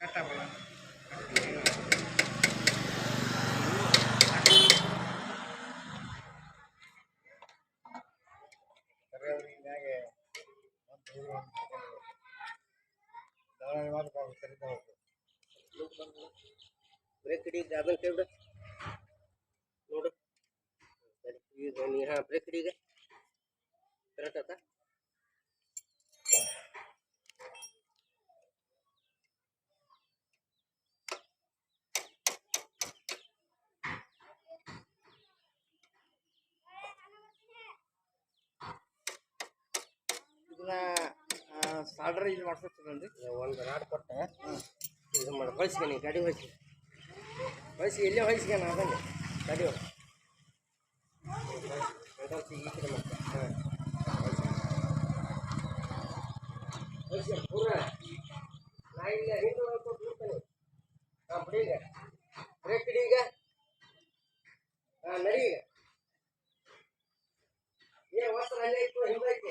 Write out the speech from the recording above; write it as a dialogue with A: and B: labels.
A: ಕಟ್ಟಬಲ್ಲ break ಹಿಡಿ ಅದನ್ನ ಕೈ ಬಿಡು ನೋಡು ಸರಿ ಈಗ ನೀ ಹಾಂ ಬ್ರೇಕ್ ಹಿಡಿಗೆ ಕರೆಕ್ಟ್ ಆಯ್ತಾ ಇದನ್ನ ಸಾಲ್ಡ್ರ್ ಇದು ಮಾಡ್ಕೊತೀವಿ ಒಂದು ರಾಡ್ ಕೊಟ್ಟೆ ಇದು ಮಾಡಿ ಹೊಳಿಸ್ಗೆ ನೀ ಗಾಡಿ ಹೊಳಿಸಿ ಎಲ್ಲೇ ಹೊಳಿಸ್ಗೆ ನಾ ಅದನ್ನು ಗಾಡಿ ಈ ಕಡೆ ಮತ್ತೆ ಹಾಂ ಹೊಳಿಸಿ ಪೂರ ನಾ ಇಲ್ಲ ಹಿಂದೆ ಕೊಟ್ಟು ಬಿಡ್ತಾನೆ ಹಾಂ ಬಿಡಿ ಈಗ ಬ್ರೇಕ್ ಹಿಡಿ ಈಗ ಹಾಂ ನಡಿ ಈಗ ಏ ವಸ್ತ್ರ ಅಲ್ಲೇ ಇತ್ತು ಹಿಂದೆ